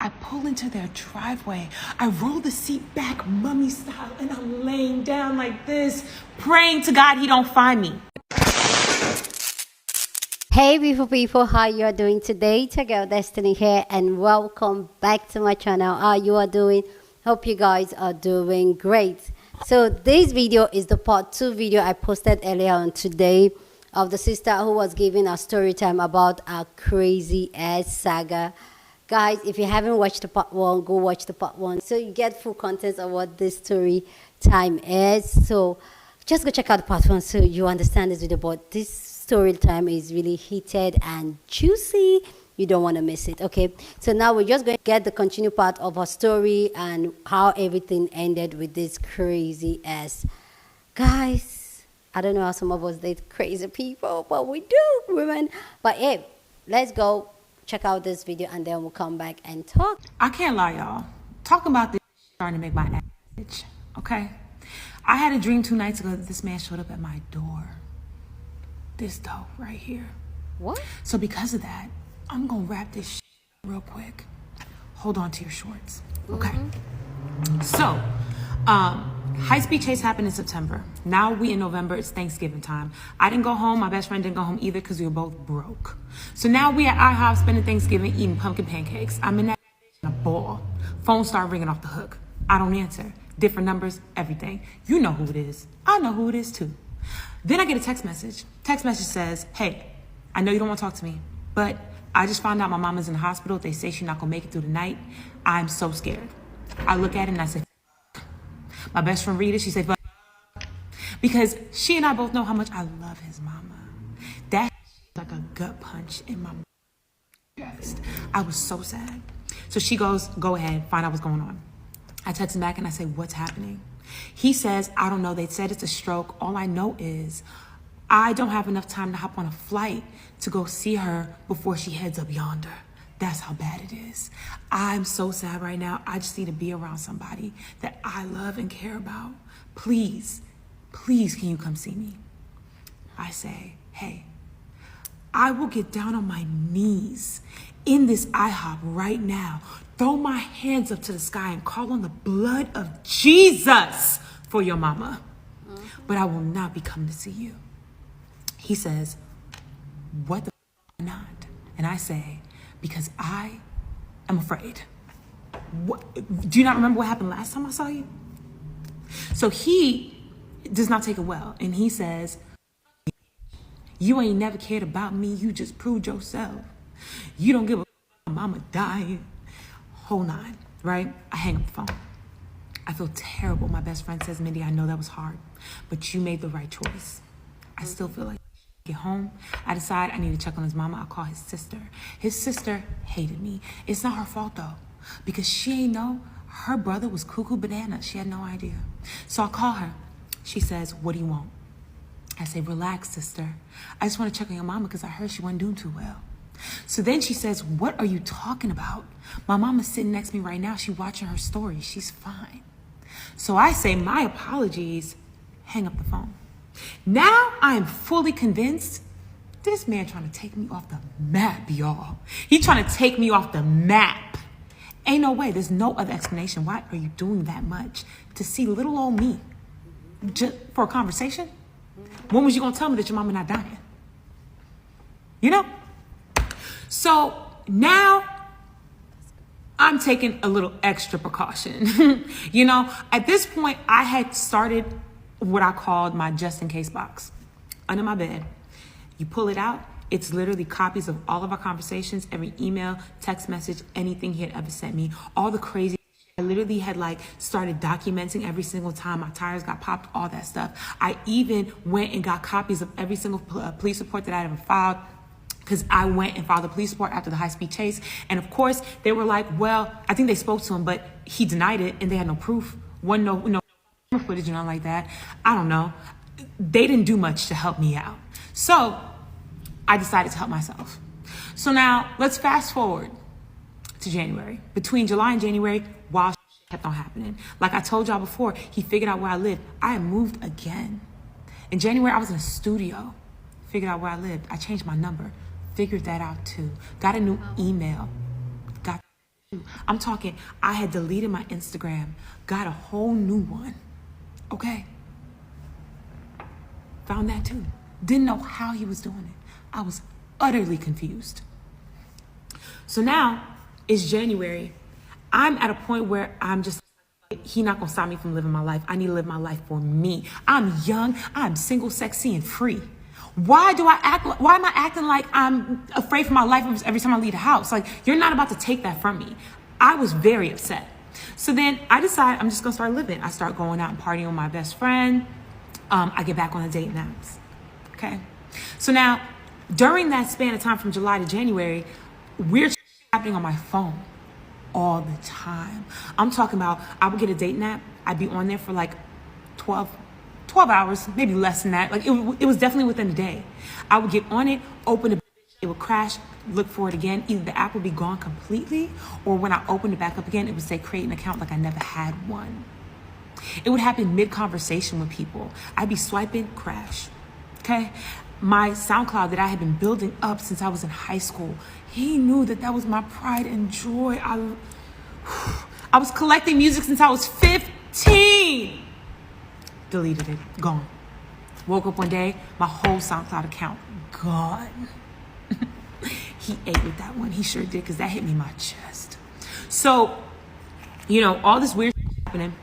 I pull into their driveway. I roll the seat back, mummy style, and I'm laying down like this, praying to God he don't find me. Hey beautiful people, how you are doing today? It's your girl Destiny here, and welcome back to my channel. How you are doing? Hope you guys are doing great. So this video is the part 2 video I posted earlier on today of the sister who was giving a story time about a crazy ass saga. Guys, if you haven't watched the part 1, go watch the part 1 so you get full context of what this story time is. So just go check out the part 1 so you understand this video. But this story time is really heated and juicy. You don't want to miss it. Okay, so now we're just going to get the continued part of her story and how everything ended with this crazy ass. Guys, I don't know how some of us date crazy people, but we do, women. But hey, let's go check out this video and then we'll come back and talk. I can't lie, y'all. Talking about this starting to make my ass itch, okay? I had a dream 2 nights ago that this man showed up at my door. This dope right here. What? So because of that, I'm gonna wrap this real quick. Hold on to your shorts, okay? So, high-speed chase happened in September. Now we in November, it's Thanksgiving time. I didn't go home, my best friend didn't go home either because we were both broke. So now we at our house spending Thanksgiving eating pumpkin pancakes. I'm in that in a ball. Phone started ringing off the hook. I don't answer. Different numbers, everything. You know who it is. I know who it is too. Then I get a text message. Text message says, hey, I know you don't want to talk to me, but I just found out my mama's in the hospital. They say she's not gonna make it through the night. I'm so scared. I look at it and I say, my best friend read it, she said, because she and I both know how much I love his mama. That like a gut punch in my chest. I was so sad. So she goes, go ahead, find out what's going on. I text him back and I say, what's happening? He says, I don't know. They said it's a stroke. All I know is I don't have enough time to hop on a flight to go see her before she heads up yonder. That's how bad it is. I'm so sad right now. I just need to be around somebody that I love and care about. Please, please, can you come see me? I say, hey, I will get down on my knees in this IHOP right now, throw my hands up to the sky and call on the blood of Jesus for your mama. But I will not be coming to see you. He says, what the f not? And I say, because I am afraid. What, do you not remember what happened last time I saw you? So he does not take it well. And he says, you ain't never cared about me. You just proved yourself. You don't give a f mama dying. Whole nine, right? I hang up the phone. I feel terrible. My best friend says, Mindy, I know that was hard, but you made the right choice. I still feel like get home. I decide I need to check on his mama. I'll call his sister. His sister hated me. It's not her fault though, because she ain't know her brother was cuckoo banana. She had no idea. So I call her. She says, what do you want? I say, relax, sister. I just want to check on your mama because I heard she wasn't doing too well. So then she says, what are you talking about? My mama's sitting next to me right now. She's watching her story. She's fine. So I say, my apologies. Hang up the phone. Now I am fully convinced this man trying to take me off the map, y'all. He trying to take me off the map. Ain't no way. There's no other explanation. Why are you doing that much to see little old me just for a conversation? When was you going to tell me that your mama not dying? You know? So now I'm taking a little extra precaution. You know, at this point, I had started what I called my just in case box under my bed. You pull it out. It's literally copies of all of our conversations, every email, text message, anything he had ever sent me, all the crazy. I literally had like started documenting every single time my tires got popped, all that stuff. I even went and got copies of every single police report that I ever filed, because I went and filed a police report after the high-speed chase. And of course, they were like, well, I think they spoke to him, but he denied it and they had no proof. No footage, nothing like that. I don't know. They didn't do much to help me out. So I decided to help myself. So now let's fast forward to January. Between July and January, wild shit kept on happening. Like I told y'all before, he figured out where I lived. I had moved again. In January, I was in a studio. Figured out where I lived. I changed my number. Figured that out too. Got a new email. Got I'm talking, I had deleted my Instagram, got a whole new one. Okay? Found that too. Didn't know how he was doing it. I was utterly confused. So now it's January. I'm at a point where I'm just, he not gonna stop me from living my life. I need to live my life for me. I'm young, I'm single, sexy, and free. Why am I acting like I'm afraid for my life every time I leave the house? Like, you're not about to take that from me. I was very upset. So then I decide I'm just gonna start living. I start going out and partying with my best friend. I get back on the dating apps. Okay. So now, during that span of time from July to January, weird shit happening on my phone all the time. I'm talking about, I would get a dating app. I'd be on there for like 12 hours, maybe less than that. Like it was definitely within a day. I would get on it, open it would crash, look for it again. Either the app would be gone completely, or when I opened it back up again, it would say create an account like I never had one. It would happen mid-conversation with people. I'd be swiping, crash. Okay? My SoundCloud that I had been building up since I was in high school, he knew that was my pride and joy. I was collecting music since I was 15. Deleted it, gone. Woke up one day, my whole SoundCloud account gone. He ate with that one. He sure did, because that hit me in my chest. So, all this weird shit happening,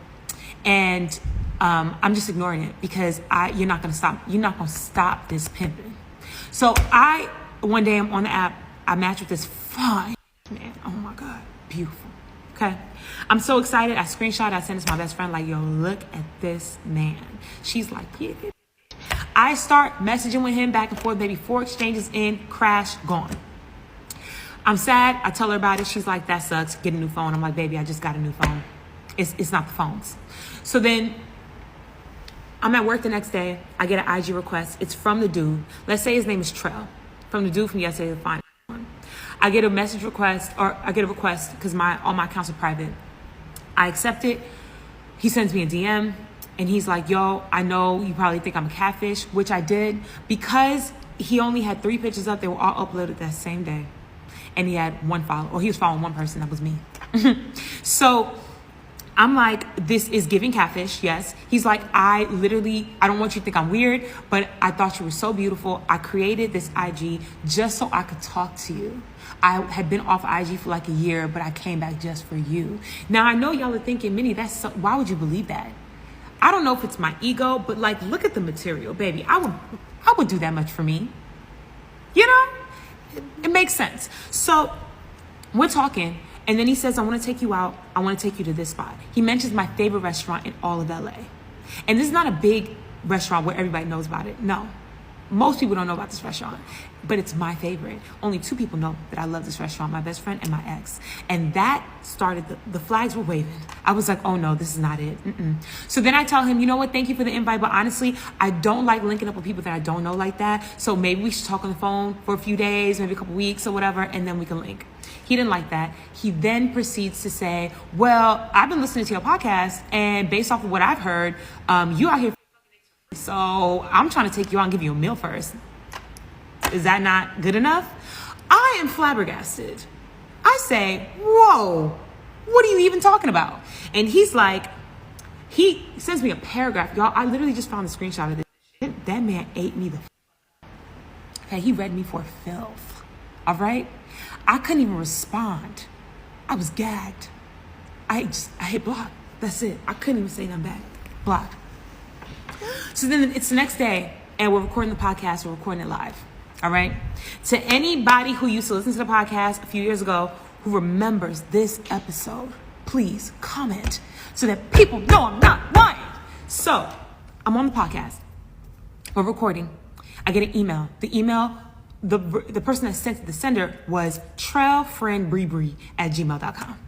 and I'm just ignoring it because you're not gonna stop this pimping. So one day I'm on the app, I match with this fine man. Oh my God, beautiful. Okay. I'm so excited. I screenshot, I sent it to my best friend, like, yo, look at this man. She's like, yeah. I start messaging with him back and forth, maybe 4 exchanges in, crash, gone. I'm sad. I tell her about it. She's like, that sucks. Get a new phone. I'm like, baby, I just got a new phone. It's not the phones. So then I'm at work the next day. I get an IG request. It's from the dude. Let's say his name is Trell. From the dude from yesterday, the fine one. I get a message request, or I get a request because all my accounts are private. I accept it. He sends me a DM and he's like, yo, I know you probably think I'm a catfish, which I did, because he only had 3 pictures up. They were all uploaded that same day. And he had 1 follower, or he was following 1 person. That was me. So I'm like, this is giving catfish, yes. He's like, I don't want you to think I'm weird, but I thought you were so beautiful. I created this IG just so I could talk to you. I had been off IG for like a year, but I came back just for you. Now, I know y'all are thinking, Minnie, why would you believe that? I don't know if it's my ego, but like, look at the material, baby. I would do that much for me. It makes sense. So we're talking. And then he says, I want to take you out. I want to take you to this spot. He mentions my favorite restaurant in all of LA. And this is not a big restaurant where everybody knows about it. No. Most people don't know about this restaurant, but it's my favorite. Only 2 people know that I love this restaurant, my best friend and my ex. And that started, the flags were waving. I was like, oh no, this is not it. So then I tell him, you know what, thank you for the invite, but honestly, I don't like linking up with people that I don't know like that. So maybe we should talk on the phone for a few days, maybe a couple weeks or whatever, and then we can link. He didn't like that. He then proceeds to say, well, I've been listening to your podcast, and based off of what I've heard, you out here, so I'm trying to take you out and give you a meal first. Is that not good enough? I am flabbergasted. I say, whoa, what are you even talking about? And he's like, he sends me a paragraph. Y'all, I literally just found a screenshot of this. That man ate me okay, he read me for filth. All right? I couldn't even respond. I was gagged. I hit block. That's it. I couldn't even say nothing back. Block. So then it's the next day, and we're recording the podcast. We're recording it live. All right? To anybody who used to listen to the podcast a few years ago who remembers this episode, please comment so that people know I'm not lying. So I'm on the podcast. We're recording. I get an email. The email, the person that sent the sender was trailfriendbree@gmail.com.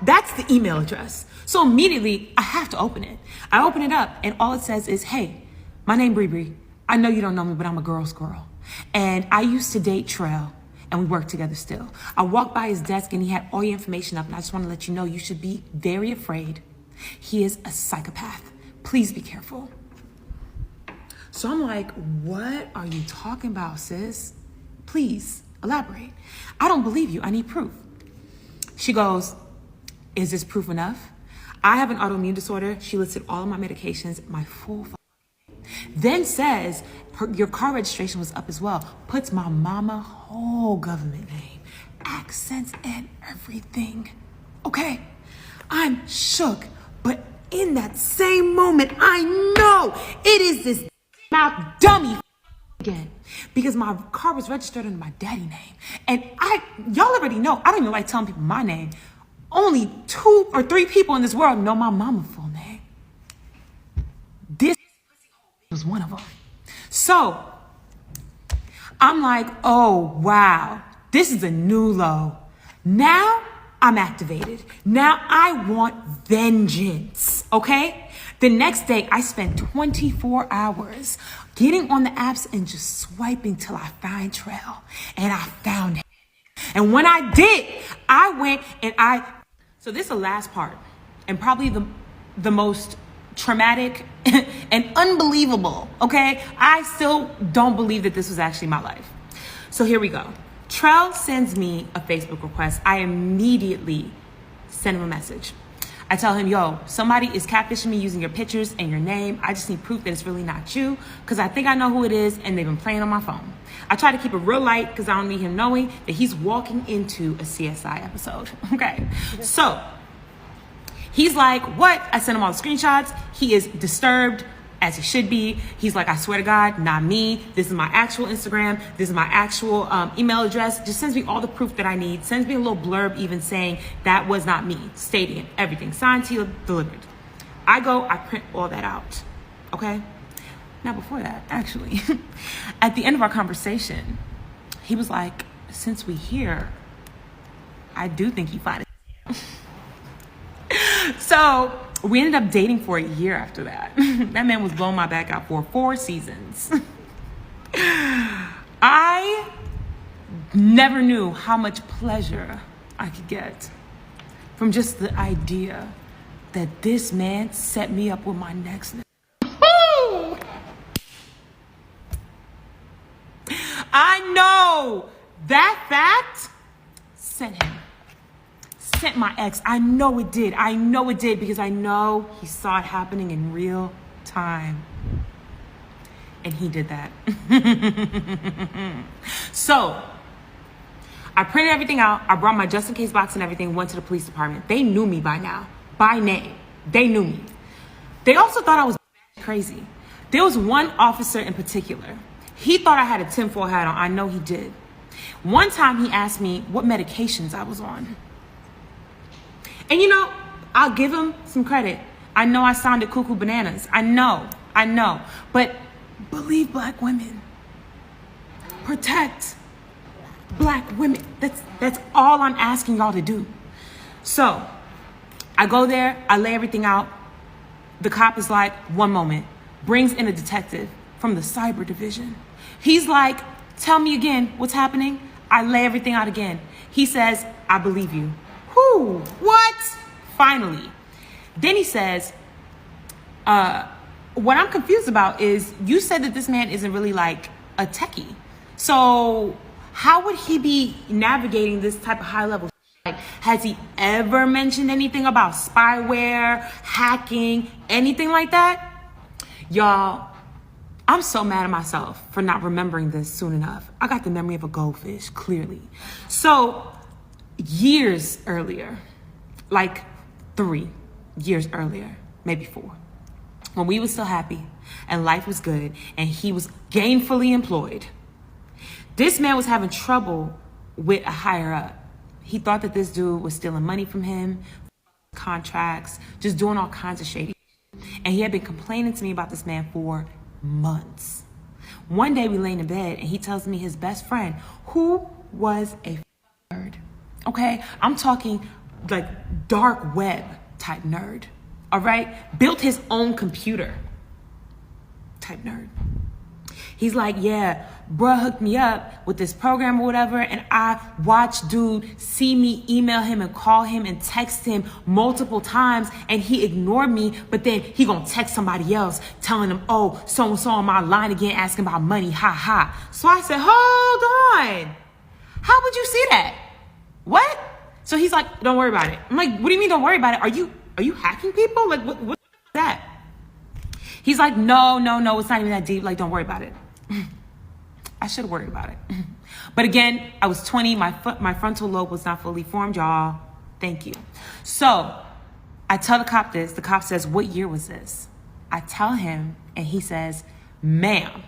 That's the email address. So immediately I have to open it. I open it up and all it says is, hey, my name Bree. I know you don't know me, but I'm a girl squirrel. And I used to date Trail and we work together still. I walked by his desk and he had all your information up, and I just want to let you know you should be very afraid. He is a psychopath. Please be careful. So I'm like, what are you talking about, sis? Please elaborate. I don't believe you. I need proof. She goes, is this proof enough? I have an autoimmune disorder. She listed all of my medications, my full then says your car registration was up as well. Puts my mama whole government name, accents and everything. Okay, I'm shook, but in that same moment, I know it is this mouth dummy again, because my car was registered under my daddy name. And y'all already know, I don't even like telling people my name. Only 2 or 3 people in this world know my mama's full name. This was one of them. So I'm like, oh, wow, this is a new low. Now I'm activated. Now I want vengeance, okay? The next day, I spent 24 hours getting on the apps and just swiping till I find Trell. And I found it. And when I did, I went and so this is the last part, and probably the most traumatic and unbelievable, okay? I still don't believe that this was actually my life. So here we go. Trell sends me a Facebook request. I immediately send him a message. I tell him, yo, somebody is catfishing me using your pictures and your name. I just need proof that it's really not you, because I think I know who it is and they've been playing on my phone. I try to keep it real light because I don't need him knowing that he's walking into a CSI episode, okay? So he's like, what? I sent him all the screenshots. He is disturbed, as he should be. He's like, I swear to God, not me. This is my actual Instagram. This is my actual email address. Just sends me all the proof that I need. Sends me a little blurb even saying that was not me. Stating it, everything. Signed, sealed, delivered. I go, I print all that out. Okay? Now before that, actually, at the end of our conversation, he was like, since we here, I do think he fought it. So we ended up dating for a year after that. That man was blowing my back out for 4 seasons. I never knew how much pleasure I could get from just the idea that this man set me up with my next nigga. I know that fact sent my ex. I know it did. I know it did because I know he saw it happening in real time. And he did that. So I printed everything out. I brought my just in case box and everything, went to the police department. They knew me by now, by name. They knew me. They also thought I was crazy. There was one officer in particular. He thought I had a tinfoil hat on. I know he did. One time he asked me what medications I was on. And you know, I'll give him some credit. I know I sounded cuckoo bananas. I know. But believe Black women. Protect Black women. That's all I'm asking y'all to do. So I go there, I lay everything out. The cop is like, one moment. Brings in a detective from the cyber division. He's like, tell me again what's happening. I lay everything out again. He says, I believe you. Whoo, what? Finally. Then he says, what I'm confused about is you said that this man isn't really like a techie. So how would he be navigating this type of high level? Like, has he ever mentioned anything about spyware, hacking, anything like that? Y'all, I'm so mad at myself for not remembering this soon enough. I got the memory of a goldfish, clearly. So years earlier, like 3 years earlier, maybe 4, when we were still happy and life was good and he was gainfully employed, this man was having trouble with a higher up. He thought that this dude was stealing money from him, contracts, just doing all kinds of shady. And he had been complaining to me about this man for months. One day we lay in bed and he tells me his best friend, who was a nerd, okay? I'm talking like dark web type nerd, all right? Built his own computer type nerd. He's like, yeah, bruh hooked me up with this program or whatever, and I watched dude see me email him and call him and text him multiple times, and he ignored me, but then he gonna text somebody else telling them, oh, so-and-so on my line again asking about money, ha ha. So I said, hold on. How would you see that? What? So he's like, don't worry about it. I'm like, what do you mean don't worry about it? Are you hacking people? Like, what is that? He's like, no, it's not even that deep. Like, don't worry about it. I should worry about it. But again, I was 20. My frontal lobe was not fully formed, y'all. Thank you. So I tell the cop this. The cop says, what year was this? I tell him, and he says, ma'am,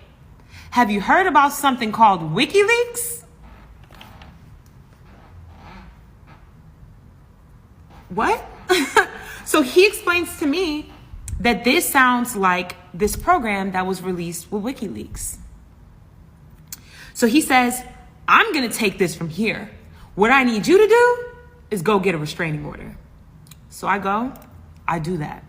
have you heard about something called WikiLeaks? What? So he explains to me that this sounds like this program that was released with WikiLeaks. So he says, I'm going to take this from here. What I need you to do is go get a restraining order. So I go, I do that.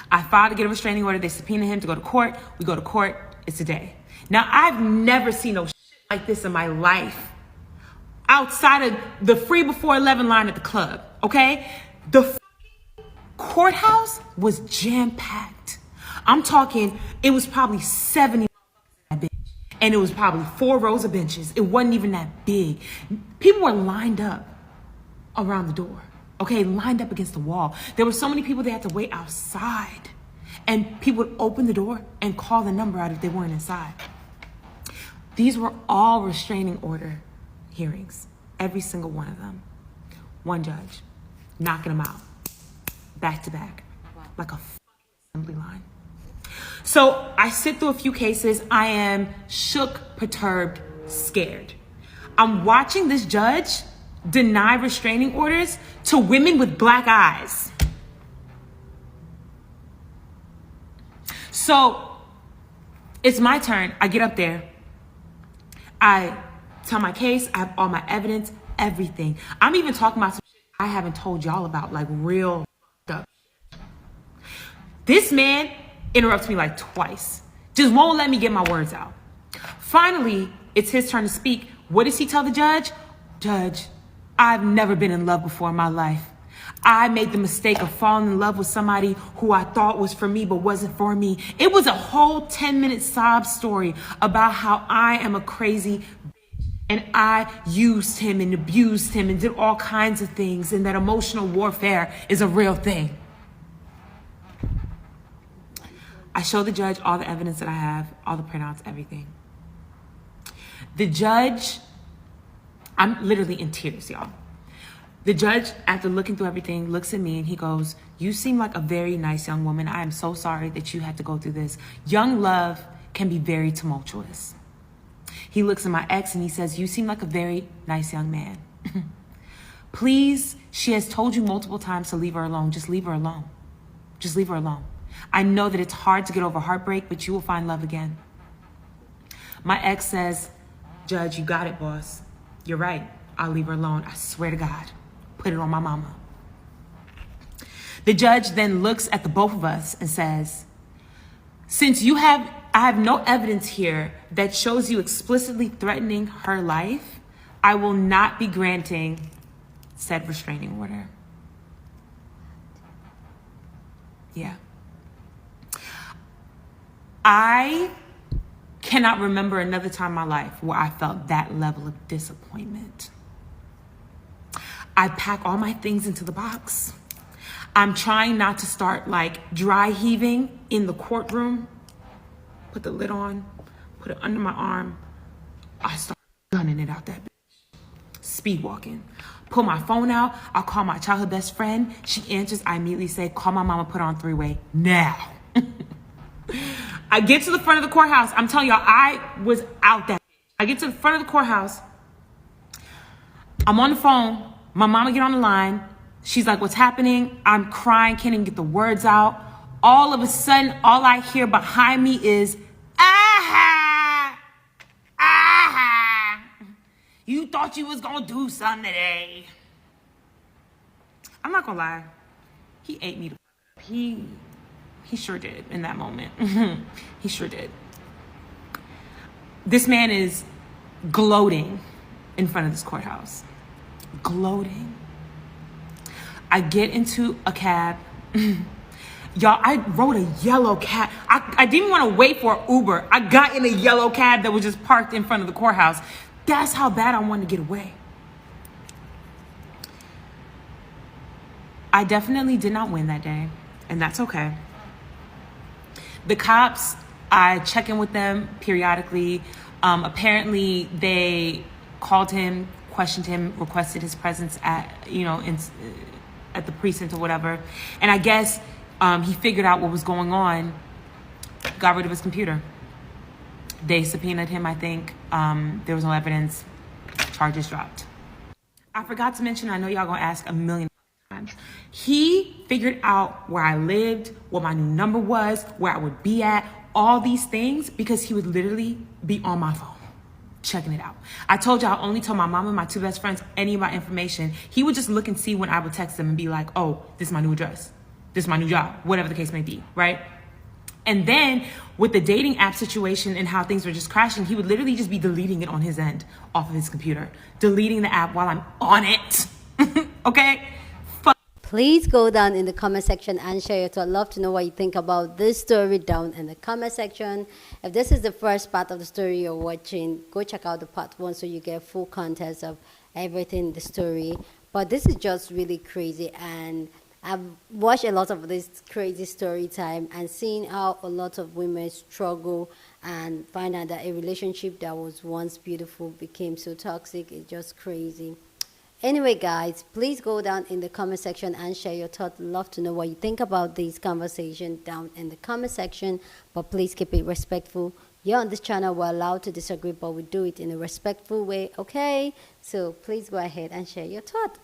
I file to get a restraining order. They subpoena him to go to court. We go to court. It's a day. Now, I've never seen no shit like this in my life outside of the free before 11 line at the club, okay? The courthouse was jam-packed. I'm talking, it was probably 70 in that bitch. And it was probably 4 rows of benches. It wasn't even that big. People were lined up around the door, okay? Lined up against the wall. There were so many people they had to wait outside. And people would open the door and call the number out if they weren't inside. These were all restraining order hearings. Every single one of them. One judge, knocking them out. Back to back. Like a assembly line. So I sit through a few cases. I am shook, perturbed, scared. I'm watching this judge deny restraining orders to women with black eyes. So it's my turn. I get up there. I tell my case. I have all my evidence, everything. I'm even talking about some shit I haven't told y'all about, like real stuff. This man interrupts me like twice. Just won't let me get my words out. Finally, it's his turn to speak. What does he tell the judge? Judge, I've never been in love before in my life. I made the mistake of falling in love with somebody who I thought was for me but wasn't for me. It was a whole 10-minute sob story about how I am a crazy bitch and I used him and abused him and did all kinds of things, and that emotional warfare is a real thing. I show the judge all the evidence that I have, all the printouts, everything. The judge, I'm literally in tears, y'all. The judge, after looking through everything, looks at me and he goes, you seem like a very nice young woman. I am so sorry that you had to go through this. Young love can be very tumultuous. He looks at my ex and he says, you seem like a very nice young man. Please, she has told you multiple times to leave her alone. Just leave her alone. Just leave her alone. I know that it's hard to get over heartbreak, but you will find love again. My ex says, Judge, you got it, boss. You're right. I'll leave her alone. I swear to God. Put it on my mama. The judge then looks at the both of us and says, since I have no evidence here that shows you explicitly threatening her life, I will not be granting said restraining order. Yeah. I cannot remember another time in my life where I felt that level of disappointment. I pack all my things into the box. I'm trying not to start like dry heaving in the courtroom. Put the lid on, put it under my arm. I start gunning it out that bitch. Speed walking. Pull my phone out. I'll call my childhood best friend. She answers. I immediately say, call my mama, put her on 3-way now. I get to the front of the courthouse. I'm telling y'all, I was out that. I get to the front of the courthouse. I'm on the phone. My mama get on the line. She's like, what's happening? I'm crying, can't even get the words out. All of a sudden, all I hear behind me is, aha, aha. You thought you was gonna do something today. I'm not gonna lie. He ate me. He sure did in that moment. He sure did. This man is gloating in front of this courthouse. Gloating. I get into a cab. Y'all, I rode a yellow cab. I didn't want to wait for an Uber. I got in a yellow cab that was just parked in front of the courthouse. That's how bad I wanted to get away. I definitely did not win that day, and that's okay. The cops, I check in with them periodically. Apparently, they called him, questioned him, requested his presence at, at the precinct or whatever. And I guess he figured out what was going on, got rid of his computer. They subpoenaed him, I think. There was no evidence. Charges dropped. I forgot to mention, I know y'all gonna ask a million times. He figured out where I lived, what my new number was, where I would be at, all these things, because he would literally be on my phone, checking it out. I told y'all I only told my mom and my two best friends any of my information. He would just look and see when I would text them and be like, oh, this is my new address. This is my new job, whatever the case may be, right? And then with the dating app situation and how things were just crashing, he would literally just be deleting it on his end off of his computer, deleting the app while I'm on it. Okay? Please go down in the comment section and share your thoughts. I'd love to know what you think about this story down in the comment section. If this is the first part of the story you're watching, go check out the part 1 so you get full context of everything in the story. But this is just really crazy, and I've watched a lot of this crazy story time and seen how a lot of women struggle and find out that a relationship that was once beautiful became so toxic. It's just crazy. Anyway, guys, please go down in the comment section and share your thoughts. Love to know what you think about this conversation down in the comment section, but please keep it respectful. Here on this channel, we're allowed to disagree, but we do it in a respectful way, okay? So please go ahead and share your thoughts.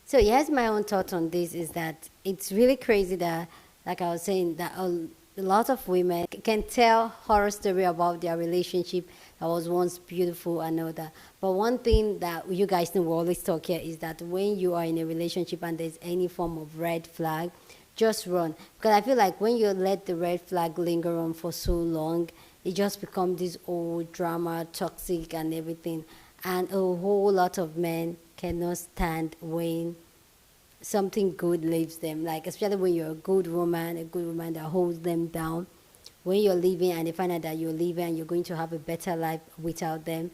So here's my own thought on this, is that it's really crazy that, like I was saying, that a lot of women can tell horror story about their relationship that was once beautiful and all that. But one thing that you guys know we always talk here is that when you are in a relationship and there's any form of red flag, just run. Because I feel like when you let the red flag linger on for so long, it just becomes this old drama, toxic and everything. And a whole lot of men cannot stand when something good leaves them, like especially when you're a good woman that holds them down. When you're leaving and they find out that you're leaving and you're going to have a better life without them,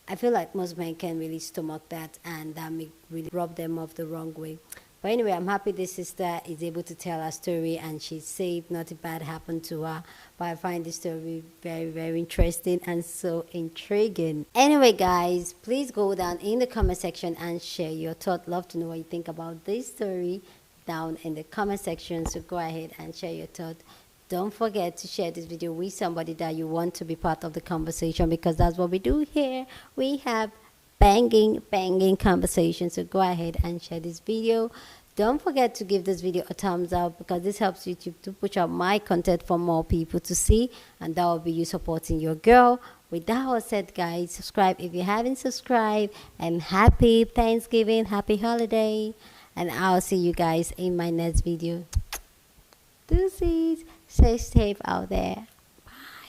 I feel like most men can really stomach that, and that may really rub them off the wrong way. But anyway, I'm happy this sister is able to tell her story and she's safe, nothing bad happened to her. But I find this story very, very interesting and so intriguing. Anyway, guys, please go down in the comment section and share your thoughts. Love to know what you think about this story down in the comment section. So go ahead and share your thoughts. Don't forget to share this video with somebody that you want to be part of the conversation, because that's what we do here. We have banging conversation. So go ahead and share this video. Don't forget to give this video a thumbs up, because this helps YouTube to push out my content for more people to see, and that will be you supporting your girl. With that all said, guys, subscribe if you haven't subscribed, and happy Thanksgiving, happy holiday, and I'll see you guys in my next video. Deuces. Stay safe out there.